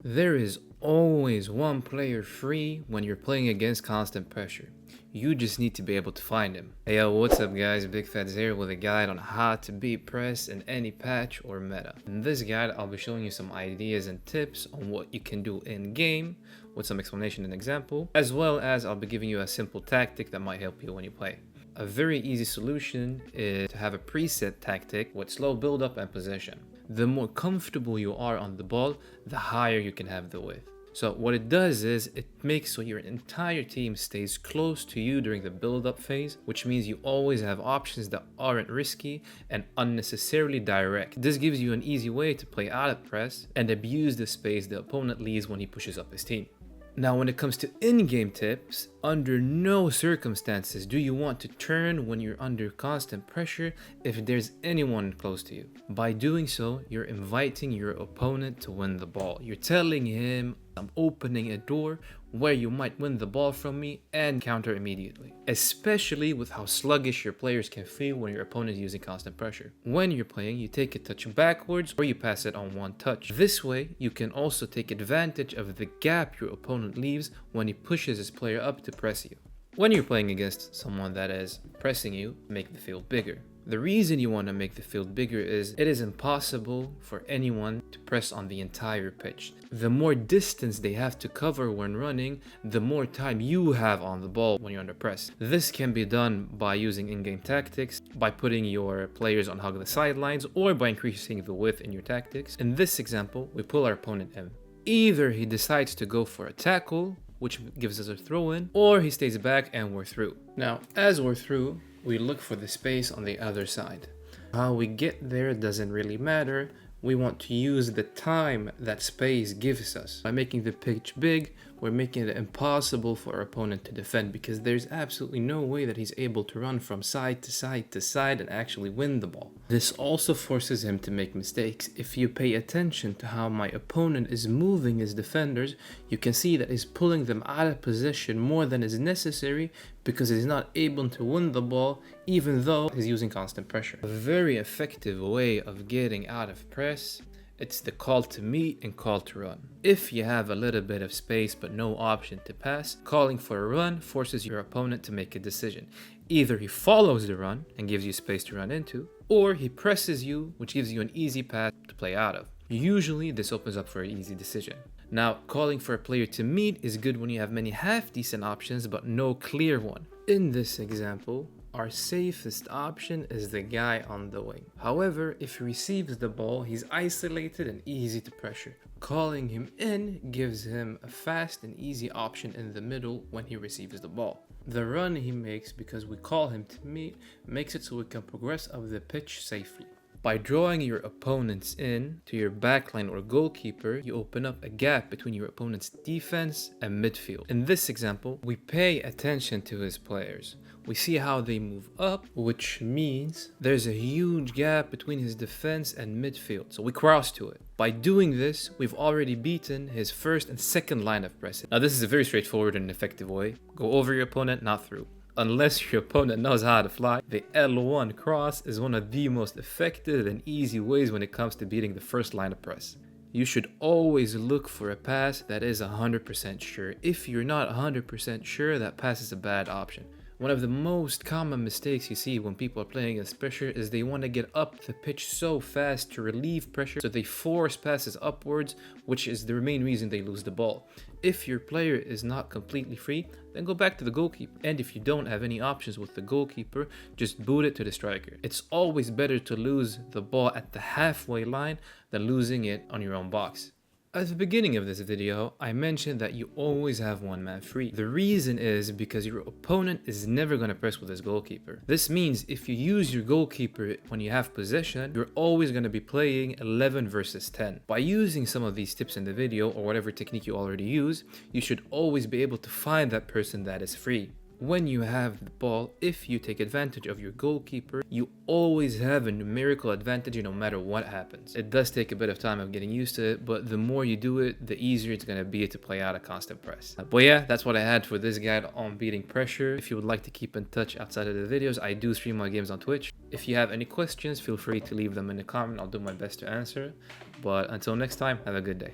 There is always one player free when you're playing against constant pressure. You just need to be able to find him. Hey yo, what's up guys, Big Fats here with a guide on how to beat press in any patch or meta. In this guide, I'll be showing you some ideas and tips on what you can do in game with some explanation and example, as well as I'll be giving you a simple tactic that might help you when you play. A very easy solution is to have a preset tactic with slow build up and possession. The more comfortable you are on the ball, the higher you can have the width. So what it does is it makes so your entire team stays close to you during the build-up phase, which means you always have options that aren't risky and unnecessarily direct. This gives you an easy way to play out of press and abuse the space the opponent leaves when he pushes up his team. Now, when it comes to in-game tips, under no circumstances do you want to turn when you're under constant pressure if there's anyone close to you. By doing so, you're inviting your opponent to win the ball. You're telling him, I'm opening a door where you might win the ball from me and counter immediately. Especially with how sluggish your players can feel when your opponent is using constant pressure. When you're playing, you take a touch backwards or you pass it on one touch. This way, you can also take advantage of the gap your opponent leaves when he pushes his player up to press you. When you're playing against someone that is pressing you, make the field bigger. The reason you want to make the field bigger is it is impossible for anyone to press on the entire pitch. The more distance they have to cover when running, the more time you have on the ball when you're under press. This can be done by using in-game tactics, by putting your players on hug the sidelines, or by increasing the width in your tactics. In this example, we pull our opponent in. Either he decides to go for a tackle, which gives us a throw-in, or he stays back and we're through. Now, as we're through, we look for the space on the other side. How we get there doesn't really matter. We want to use the time that space gives us. By making the pitch big, we're making it impossible for our opponent to defend because there's absolutely no way that he's able to run from side to side to side and actually win the ball. This also forces him to make mistakes. If you pay attention to how my opponent is moving his defenders, you can see that he's pulling them out of position more than is necessary because he's not able to win the ball even though he's using constant pressure. A very effective way of getting out of press, it's the call to meet and call to run. If you have a little bit of space but no option to pass, calling for a run forces your opponent to make a decision. Either he follows the run and gives you space to run into, or he presses you, which gives you an easy path to play out of. Usually this opens up for an easy decision. Now, calling for a player to meet is good when you have many half-decent options but no clear one. In this example, our safest option is the guy on the wing. However, if he receives the ball, he's isolated and easy to pressure. Calling him in gives him a fast and easy option in the middle when he receives the ball. The run he makes, because we call him to meet, makes it so we can progress up the pitch safely. By drawing your opponents in to your backline or goalkeeper, you open up a gap between your opponent's defense and midfield. In this example, we pay attention to his players. We see how they move up, which means there's a huge gap between his defense and midfield, so we cross to it. By doing this, we've already beaten his first and second line of pressing. Now this is a very straightforward and effective way. Go over your opponent, not through. Unless your opponent knows how to fly, the L1 cross is one of the most effective and easy ways when it comes to beating the first line of press. You should always look for a pass that is 100% sure. If you're not 100% sure, that pass is a bad option. One of the most common mistakes you see when people are playing against pressure is they want to get up the pitch so fast to relieve pressure, so they force passes upwards, which is the main reason they lose the ball. If your player is not completely free, then go back to the goalkeeper. And if you don't have any options with the goalkeeper, just boot it to the striker. It's always better to lose the ball at the halfway line than losing it on your own box. At the beginning of this video, I mentioned that you always have one man free. The reason is because your opponent is never going to press with his goalkeeper. This means if you use your goalkeeper when you have possession, you're always going to be playing 11 versus 10. By using some of these tips in the video or whatever technique you already use, you should always be able to find that person that is free. When you have the ball, if you take advantage of your goalkeeper, you always have a numerical advantage no matter what happens. It does take a bit of time of getting used to it, but the more you do it, the easier it's going to be to play out a constant press. But yeah, that's what I had for this guide on beating pressure. If you would like to keep in touch outside of the videos, I do stream my games on Twitch. If you have any questions, feel free to leave them in the comment. I'll do my best to answer. But until next time, have a good day.